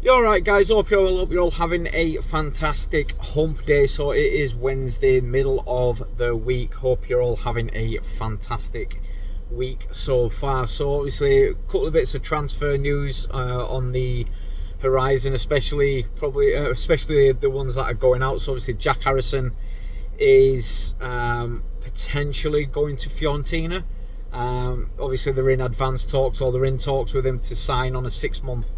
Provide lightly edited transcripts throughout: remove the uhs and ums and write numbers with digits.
You alright guys, hope you're all having a fantastic hump day. So it is Wednesday, middle of the week. Hope you're all having a fantastic week so far. So obviously a couple of bits of transfer news on the horizon, especially the ones that are going out. So obviously Jack Harrison is potentially going to Fiorentina. Obviously they're in advanced talks, or they're in talks with him to sign on a 6-month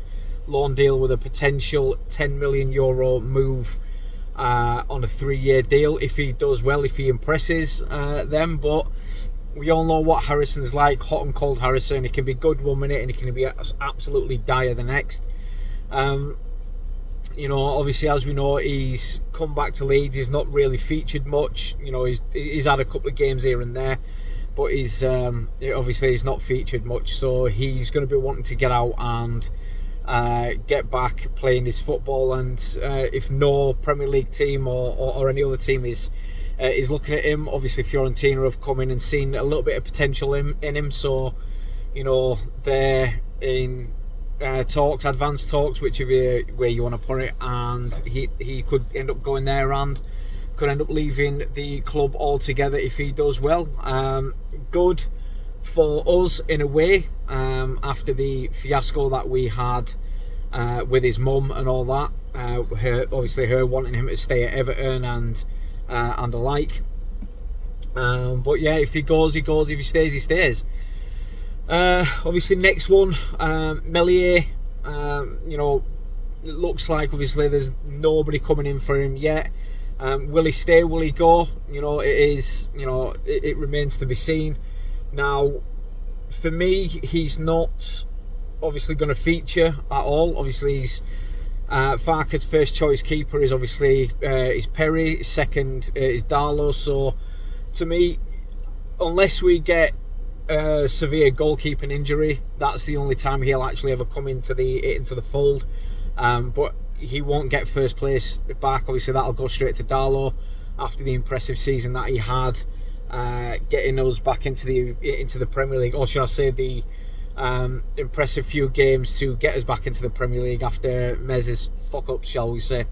loan deal with a potential €10 million move on a 3-year deal if he does well, if he impresses them. But we all know what Harrison's like, hot and cold Harrison. He can be good 1 minute and he can be absolutely dire the next. Obviously, as we know, he's come back to Leeds. He's not really featured much. He's had a couple of games here and there, but he's not featured much. So he's going to be wanting to get out and get back playing his football. And if no Premier League team or any other team is looking at him, obviously Fiorentina have come in and seen a little bit of potential in him. So they're in advanced talks, whichever way you want to put it, and he could end up going there and could end up leaving the club altogether if he does well. Good for us in a way, after the fiasco that we had with his mum and all that. Her wanting him to stay at Everton and the like. But yeah, if he goes, he goes. If he stays, he stays. Obviously, next one, Meslier. It looks like obviously there's nobody coming in for him yet. Will he stay? Will he go? It remains to be seen. Now, for me, he's not obviously going to feature at all. Obviously, he's Farke's first choice keeper is obviously is Perry. Second is Darlow. So, to me, unless we get a severe goalkeeping injury, that's the only time he'll actually ever come into the fold. But he won't get first place back. Obviously, that'll go straight to Darlow after the impressive season that he had, getting us back into the Premier League, or should I say the impressive few games to get us back into the Premier League after Mez's fuck up, shall we say.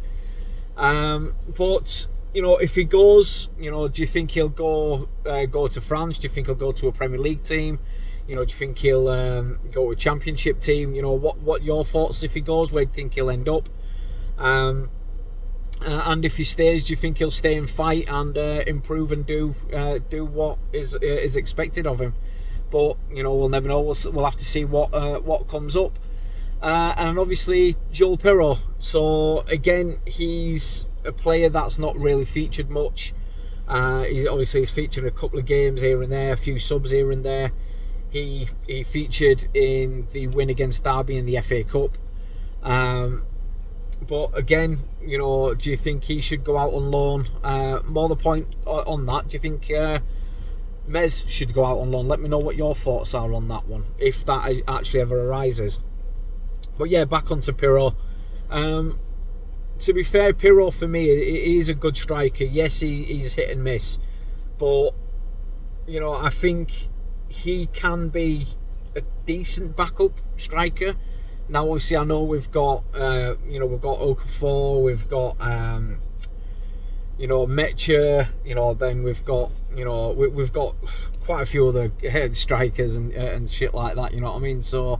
But if he goes, do you think he'll go to France? Do you think he'll go to a Premier League team? Do you think he'll go to a Championship team? What your thoughts if he goes? Where do you think he'll end up? And if he stays, do you think he'll stay and fight and improve and do what is expected of him? But we'll never know. We'll have to see what comes up. And obviously Joel Pirro. So again, he's a player that's not really featured much. He's featured in a couple of games here and there, a few subs here and there. He featured in the win against Derby in the FA Cup. But again, do you think he should go out on loan? More the point on that, do you think Mez should go out on loan? Let me know what your thoughts are on that one, if that actually ever arises. But yeah, back onto Pirro. To be fair, Pirro for me, he is a good striker. Yes, he's hit and miss, but I think he can be a decent backup striker. Now, obviously, I know we've got Okafor, we've got Metcher, then we've got quite a few other strikers and shit like that. You know what I mean? So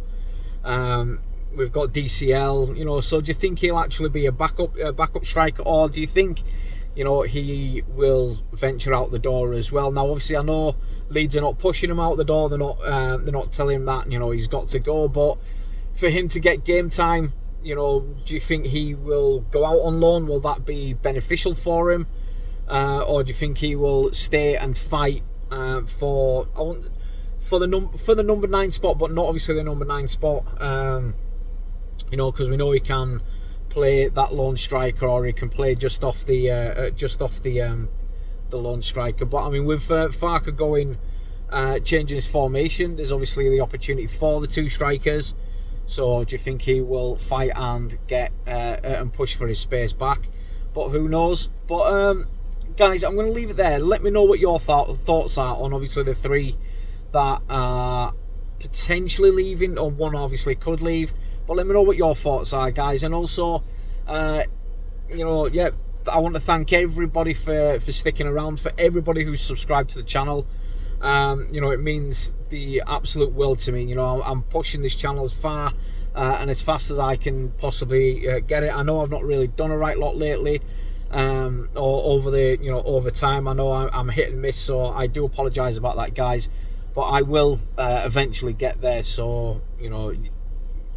we've got DCL. So do you think he'll actually be a backup striker, or do you think he will venture out the door as well? Now, obviously, I know Leeds are not pushing him out the door. They're not telling him that he's got to go, but for him to get game time, do you think he will go out on loan? Will that be beneficial for him, or do you think he will stay and fight for the number 9 spot, but not obviously the number 9 spot? Because we know he can play that lone striker, or he can play just off the lone striker. But I mean, with Farke going changing his formation, there's obviously the opportunity for the 2 strikers. So do you think he will fight and get and push for his space back? But who knows? But guys, I'm going to leave it there. Let me know what your thoughts are on obviously the 3 that are potentially leaving, or one obviously could leave. But let me know what your thoughts are, guys. And also, you know, yeah, I want to thank everybody for sticking around, for everybody who's subscribed to the channel. You know, it means the absolute world to me. You know, I'm pushing this channel as far and as fast as I can possibly get it. I know I've not really done a right lot lately, or over time. I know I'm hit and miss, so I do apologise about that, guys. But I will eventually get there. So you know,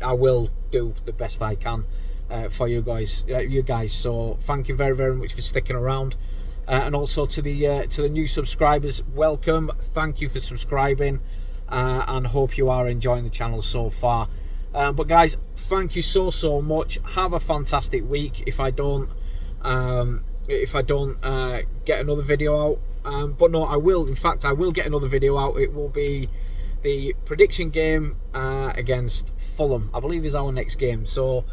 I will do the best I can for you guys. So thank you very, very much for sticking around. And also to the new subscribers, welcome. Thank you for subscribing, and hope you are enjoying the channel so far. But guys, thank you so much. Have a fantastic week. If I don't get another video out, but no, I will. In fact, I will get another video out. It will be the prediction game against Fulham, I believe, is our next game. So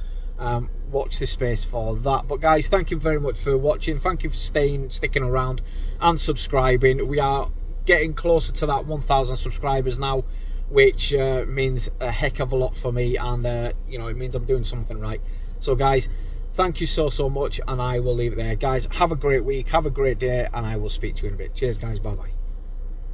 watch this space for that. But guys, thank you very much for watching. Thank you for sticking around and subscribing. We are getting closer to that 1,000 subscribers now, which means a heck of a lot for me, and you know, it means I'm doing something right. So guys, thank you so much, and I will leave it there. Guys, have a great week, have a great day, and I will speak to you in a bit. Cheers guys, bye bye.